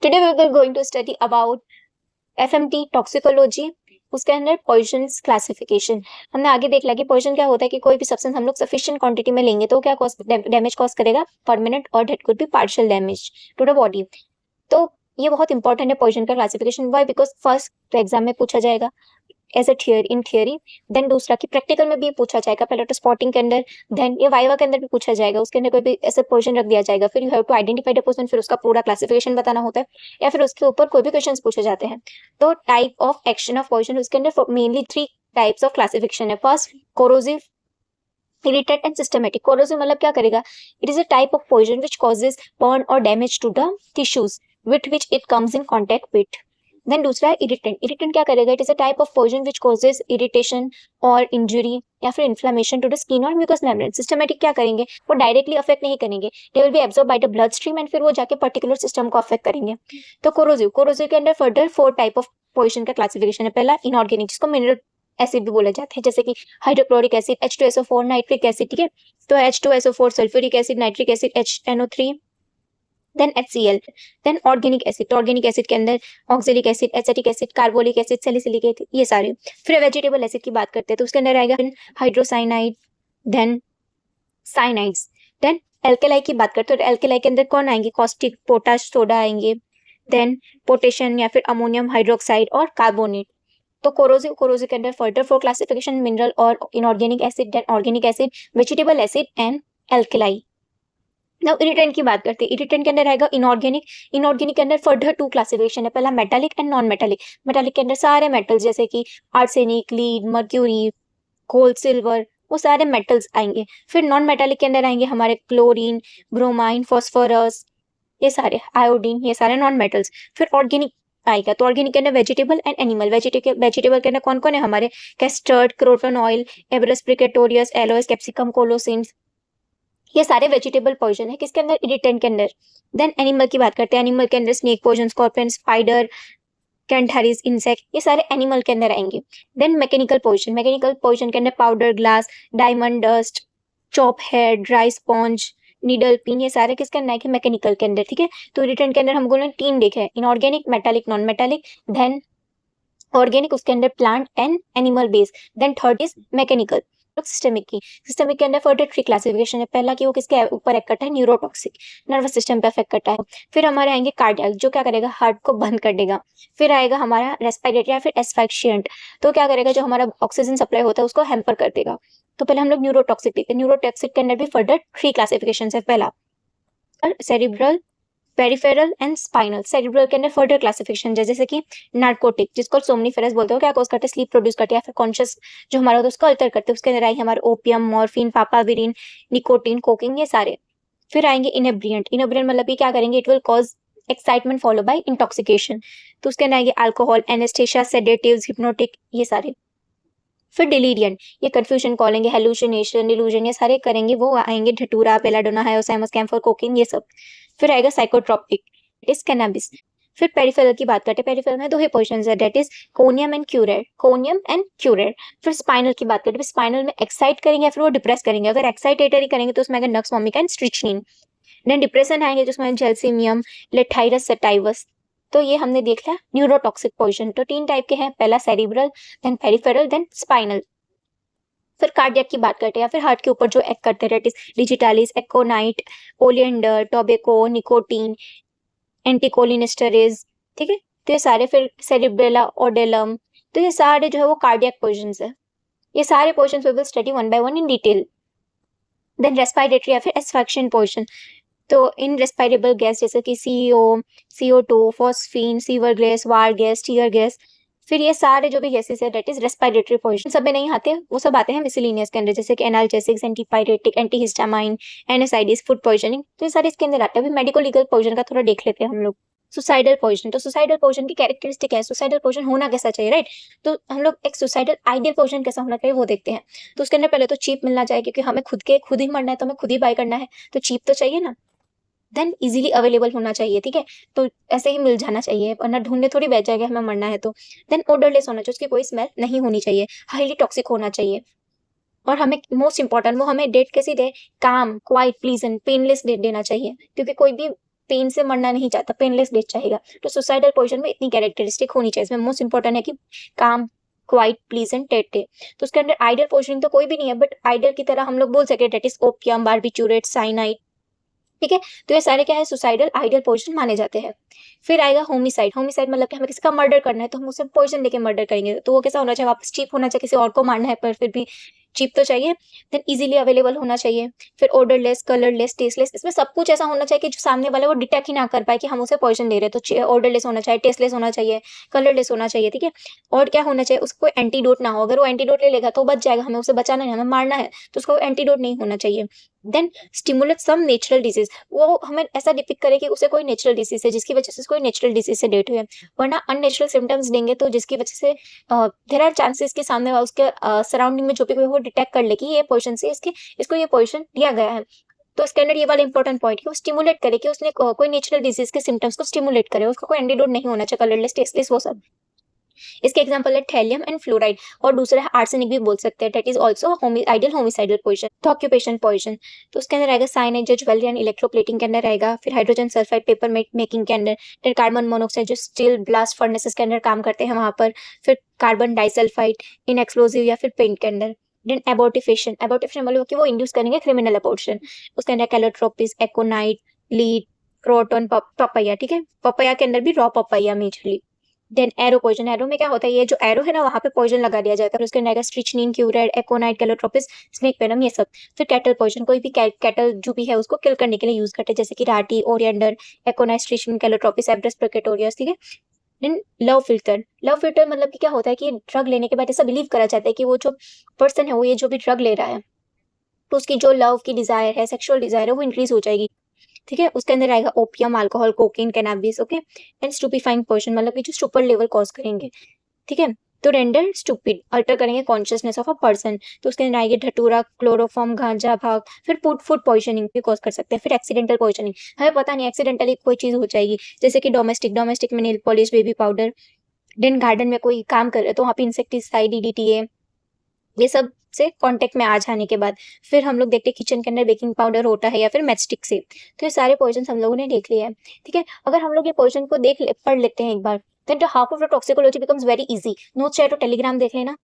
Today we are going to study about FMT toxicology, उसके अंदर poisons classification. हमने आगे देख लिया कि पॉइजन क्या होता है कि कोई भी सब्सटेंस हम लोग सफिशिएंट क्वांटिटी में लेंगे तो क्या डैमेज कॉज करेगा, परमानेंट और that could be partial damage to the body. तो ये बहुत इंपॉर्टेंट है पॉइजन का classification. Why? Because first exam में पूछा जाएगा as a theory, in theory. Then दूसरा कि प्रैक्टिकल में भी पूछा जाएगा, पहले तो स्पॉटिंग के अंदर, देन ये वाइवा के अंदर भी पूछा जाएगा, उसके अंदर कोई भी ऐसे पोजीशन रख दिया जाएगा, फिर you have to identify the position, फिर उसका पूरा क्लासिफिकेशन बताना होता है, या फिर उसके ऊपर कोई भी क्वेश्चंस पूछे जाते हैं। तो type of action of position, उसके अंदर मेनली 3 टाइप्स ऑफ क्लासिफिकेशन है। First corrosive, irritate and systematic. Corrosive मतलब क्या करेगा, it is a type of poison which causes burn और damage to the tissues with which it comes in contact with. Then दूसरा है irritant. Irritant क्या करेगा, it is a type of poison which causes irritation और injury या फिर inflammation to the skin और mucus membrane. Systematic क्या करेंगे, वो डायरेक्टली अफेक्ट नहीं करेंगे, they will be absorb by the blood stream and फिर वो जाके पर्टिकुलर सिस्टम को अफेक्ट करेंगे। तो कोरोसिव, कोरोसिव के अंदर फर्दर 4 टाइप ऑफ पॉइजन का क्लासिफिकेशन है। पहला इनऑर्गेनिक, जिसको मिनरल एसिड भी बोले जाते हैं, जैसे कि hydrochloric acid H2SO4, nitric acid, ठीक है। तो H2SO4, sulphuric acid, nitric acid HNO3, then HCl। Then organic acid, organic acid के अंदर oxalic acid, acetic acid, carbolic acid, salicylic acid, ये सारे। फिर वेजिटेबल एसिड की बात करते हैं तो उसके अंदर आएगा हाइड्रोसाइनाइड, देन साइनाइड्स। देन एल्केलाई की बात करते हैं तो एल्केलाई के अंदर कौन आएंगे, कॉस्टिक, पोटाश, सोडा आएंगे, देन पोटेशियम या फिर अमोनियम हाइड्रोक्साइड और कार्बोनेट। तो कोरोसिव, कोरोसिव के अंदर फर्दर 4 क्लासिफिकेशन, मिनरल और inorganic acid, then organic acid, vegetable acid and alkali. Now irritant की बात करते हैं। इरिटेंट के अंदर आएगा इनऑर्गेनिक। इनऑर्गेनिक के अंदर फर्दर 2 क्लासिफिकेशन है। पहला metallic and non metallic. Metallic के अंदर सारे मेटल्स जैसे कि arsenic, lead, mercury, gold, silver, वो सारे मेटल्स आएंगे। फिर नॉन मेटालिक के अंदर आएंगे हमारे क्लोरीन, ब्रोमाइन, फास्फोरस, ये सारे, आयोडीन, ये सारे नॉन मेटल्स। फिर ऑर्गेनिक आएगा तो ऑर्गेनिक के अंदर वेजिटेबल एंड एनिमल। वेजिटेबल के अंदर कौन कौन है हमारे, कैस्टर्ड, क्रोटन ऑयल, एवरस प्रिकेटोरियस, एलोस, कैप्सिकम, कोलोसिन्स, ये सारे वेजिटेबल पॉइजन है। किसके अंदर, इरिटेंट के अंदर। देन एनिमल की बात करते हैं। एनिमल के अंदर snake poison, scorpion, spider, cantharis, insect, ये सारे एनिमल के अंदर आएंगे। Then mechanical poison, mechanical poison के अंदर powder glass, diamond dust, chop hair, dry sponge, needle pin, ये सारे किसके अंदर आएंगे, मैकेनिकल के अंदर, ठीक है। तो इरिटेंट के अंदर हमको 3 देखे हैं, inorganic, metallic, non metallic. Then organic, उसके अंदर plant and animal base. Then third is mechanical. Systemic की, सिस्टमिक के अंदर फर्दर 3 क्लासिफिकेशन है। पहला कि वो किसके ऊपर एक्ट करता है, न्यूरोटॉक्सिक, नर्वस सिस्टम पे अफेक्ट करता है। फिर हमारे आएंगे कार्डियक, जो क्या करेगा, हार्ट को बंद कर देगा। फिर आएगा हमारा रेस्पिरेटरी या फिर एस्फाइक्शिएंट, तो क्या करेगा, जो हमारा ऑक्सीजन सप्लाई होता है उसको हैम्पर कर देगा। तो पहले हम लोग न्यूरोटॉक्सिक देखते हैं। न्यूरोटॉक्सिक के अंदर भी फर्दर 3 क्लासिफिकेशन है। पहला cerebral, peripheral and spinal. Cerebral के अंदर फर्दर क्लासिफिकेशन है, जैसे कि नार्कोटिक, जिसको सोमनीफेरस बोलते हो, क्या कॉज करते हैं, स्लीप प्रोड्यूस करते हैं या फिर कॉन्शियस जो हमारा होता है उसको अल्टर करते हैं। उसके अंदर आएंगे हमारे ओपियम, मॉर्फिन, पापाविरिन, निकोटीन, कोकिंग, ये सारे। फिर आएंगे इनेब्रियंट। इनेब्रियंट मतलब ये क्या करेंगे, it will cause excitement follow by intoxication. तो उसके अंदर आएंगे अल्कोहल, एनेस्थेसिया, सेडेटिव्स, हिप्नोटिक, ये सारे। फिर डिलीरियंट, ये कंफ्यूजन कॉलेंगे, हेलुसिनेशन, डिलूजन, ये सारे करेंगे, वो आएंगे धतूरा, बेलाडोना, हायोसाइमस, कैम्फर, कोकीन, ये सब। फिर आएगा साइकोट्रोपिक, इट इज कैनाबिस। फिर पेरिफेरल की बात करते हैं। पेरिफेरल में 2 ही पोजीशंस है, that is conium and curate, conium and curate. फिर स्पाइनल की बात करते हैं। स्पाइनल में एक्साइट करेंगे या फिर वो डिप्रेस करेंगे। अगर एक्साइटेटरी करेंगे तो उसमें आएगा nux vomica and strychnine. Then depression आएंगे जिसमें जेल्सिमियम, लेथाइरस सटाइवस। तो ये हमने देख लिया न्यूरोटॉक्सिक पोजीशन। तो 3 टाइप के हैं, पहला cerebral, then peripheral, then spinal. फिर कार्डियक की बात करते हैं या फिर हार्ट के ऊपर जो एक्ट करते हैं, डिजिटालिस, एक्कोनाइट, ओलियंडर, टोबैको, निकोटीन, एंटीकोलिनेस्टरेज, ठीक है। तो ये सारे। फिर सेरिब्रेला, ओडेलम, तो ये सारे जो है वो कार्डियक पोजीशंस है। ये सारे positions we will study one by one in detail. Then respiratory या फिर एस्फिक्सिएशन पोजीशन, तो इन रेस्पिरेबल गैस जैसे कि CO, CO2, phosphine, sewer gas, war gas, tear gas. फिर ये सारे जो भी गैसेस है दैट इज रेस्पिरेटरी पोजीशन। सब में नहीं आते, वो सब आते हैं मिसलिनियस के अंदर, जैसे कि analgesics, antipyretic, antihistamine, एनएसआईडीज, food poisoning, तो ये सारे इसके अंदर आते हैं। अभी मेडिको लीगल पॉइजन का थोड़ा देख लेते हैं हम लोग। सुसाइडल पॉइजन, तो सुसाइडल पॉइजन की कैरेक्टरिस्टिक है, सुसाइडल पॉइजन होना कैसा चाहिए, राइट। तो हम लोग एक सुसाइडल आइडियल पॉइजन कैसा होना चाहिए वो देखते हैं। तो उसके अंदर पहले तो चीप मिलना चाहिए, क्योंकि हमें खुद ही मरना है तो हमें खुद ही बाय करना है, तो चीप तो चाहिए ना। देन इजीली अवेलेबल होना चाहिए, ठीक है, तो ऐसे ही मिल जाना चाहिए, वरना ढूंढने थोड़ी बैठ जाएगा हमें मरना है तो। देन ओडरलेस होना चाहिए, उसकी कोई स्मेल नहीं होनी चाहिए, हाईली टॉक्सिक होना चाहिए। और हमें मोस्ट इंपॉर्टेंट, वो हमें डेट कैसी दे, काम, क्वाइट, प्लीजेंट, पेनलेस डेट देना चाहिए, क्योंकि कोई भी पेन से मरना नहीं चाहता, पेनलेस डेथ चाहेगा। तो सुसाइडल पोजीशन में इतनी कैरेक्टरिस्टिक होनी चाहिए। इसमें मोस्ट इंपॉर्टेंट है कि काम, क्वाइट, प्लीजेंट, टेटे। तो उसके अंदर आइडियल पोजीशनिंग तो कोई भी नहीं है, बट आइडियल की तरह हम लोग बोल सकते हैं डेट इज ओपियम, बार्बिचूरेट, साइनाइड। ठीक है, तो ये सारे क्या है, सुसाइडल आइडियल पोजीशन माने जाते हैं। फिर आएगा होमिसाइड। होमिसाइड मतलब कि हमें किसी का मर्डर करना है तो हम उसे पॉइजन देके मर्डर करेंगे। तो वो कैसा होना चाहिए, वापस चीप होना चाहिए, किसी और को मारना है पर फिर भी चीप तो चाहिए। देन इजीली अवेलेबल होना चाहिए। फिर ऑर्डरलेस, कलरलेस, टेस्टलेस। इसमें सब कुछ ऐसा होना चाहिए कि जो सामने वाला वो डिटेक्ट ही ना कर पाए कि हम उसे पॉइजन दे रहे हैं। तो ऑर्डरलेस होना चाहिए, टेस्टलेस होना चाहिए, कलरलेस होना चाहिए। ठीक है, और क्या होना चाहिए, उसको एंटीडोट ना हो। अगर वो एंटीडोट ले लेगा तो बच जाएगा, हमें उसे बचाना है, हमें मारना है, तो उसको एंटीडोट नहीं होना चाहिए। Then stimulate some natural disease, वो हमें ऐसा डिपिक्ट करे कि उसे कोई नेचुरल डिजीज है जिसकी वजह से कोई नेचुरल डिजीज से डेट हुई है। वरना अननेचुरल सिम्टम्स देंगे तो जिसकी वजह से देयर आर चांसेस कि सामने वाला उसके सराउंडिंग में जो भी कोई वो डिटेक्ट कर ले कि ये पोजीशन से इसको ये पोजीशन दिया गया है। तो इसके अंदर ये वाला इंपॉर्टेंट पॉइंट कि वो स्टिमुलेट करे कि उसने कोई नेचुरल डिजीज के सिम्टम्स को स्टिमुलेट करे, उसका कोई एंटीडोट नहीं होना चाहिए, कलरलेस, टेस्टलेस, वो सब। इसके एग्जांपल है थैलियम एंड फ्लोराइड, और दूसरा है आर्सेनिक भी बोल सकते हैं, that is also ideal homicidal position. तो ऑक्यूपेशन पोजीशन, तो उसके अंदर आएगा साइनाइड जो ज्वेलरी एंड इलेक्ट्रोप्लेटिंग के अंदर आएगा। फिर हाइड्रोजन सल्फाइड पेपर मेकिंग के अंदर। फिर कार्बन मोनोऑक्साइड जो स्टील ब्लास्ट फर्नेसेस के अंदर काम करते हैं वहां पर। फिर कार्बन डाइसल्फाइड इन एक्सप्लोजिव या फिर पेंट के अंदर। देन एबॉर्टिफिकेशन, एबॉर्टिफिकेशन मतलब कि वो इंड्यूस करेंगे क्रिमिनल अबॉर्शन। उसके अंदर calotropis, aconite, lead, croton, papaya. ठीक है, पपैया के अंदर भी raw papaya majorly. Then arrow poison, arrow में क्या होता है, ये जो एरो है ना वहाँ पे पॉइजन लगा दिया जाता है। फिर उसके अंदर स्ट्रिचनिन, क्यूरेड, एकोनाइट, कैलोट्रोपिस, स्नेक वेनम, ये सब। फिर कैटल पॉइजन, कोई भी कैटल जो भी है उसको किल करने के लिए यूज करते हैं, जैसे कि राटी, ओरिएंडर, एकोनाइट, स्ट्रिचनिन, कैलोट्रोपिस, एब्रस प्रोकेटोरियस। ठीक है। Then love filter, love filter मतलब कि क्या होता है कि ड्रग लेने के बाद ऐसा बिलीव करा जाता है कि वो जो पर्सन है वो ये जो भी ड्रग ले रहा है तो उसकी जो लव की डिजायर है, सेक्सुअल डिजायर है, वो इंक्रीज हो जाएगी। ठीक है, उसके अंदर आएगा opium, alcohol, cocaine, cannabis. Okay, and stupefying portion मतलब कि जो सुपर लेवल कॉज करेंगे। ठीक है, तो रेंडर स्टूपिड, अल्टर करेंगे कॉन्शियसनेस ऑफ अ पर्सन। तो उसके अंदर आएगी धतूरा, क्लोरोफॉर्म, गांजा, भाग। फिर फूड पॉइजनिंग भी कॉज कर सकते हैं। फिर एक्सीडेंटल पॉइजनिंग, हमें पता नहीं एक्सीडेंटली कोई चीज हो जाएगी, जैसे कि डोमेस्टिक में nail polish, baby powder. Then garden में कोई काम कर रहे तो वहाँ पे इंसेक्टिसाइड, डीडीटी, ये सब से कांटेक्ट में आ जाने के बाद फिर हम लोग देखते हैं किचन के अंदर बेकिंग पाउडर होता है या फिर मैचस्टिक से। तो ये सारे पॉइजन हम लोगों ने देख लिए हैं। ठीक है, अगर हम लोग ये पॉइजन को पढ़ लेते हैं एक बार, then the half of the toxicology becomes very easy. Notes चाहे तो टेलीग्राम देख लेना,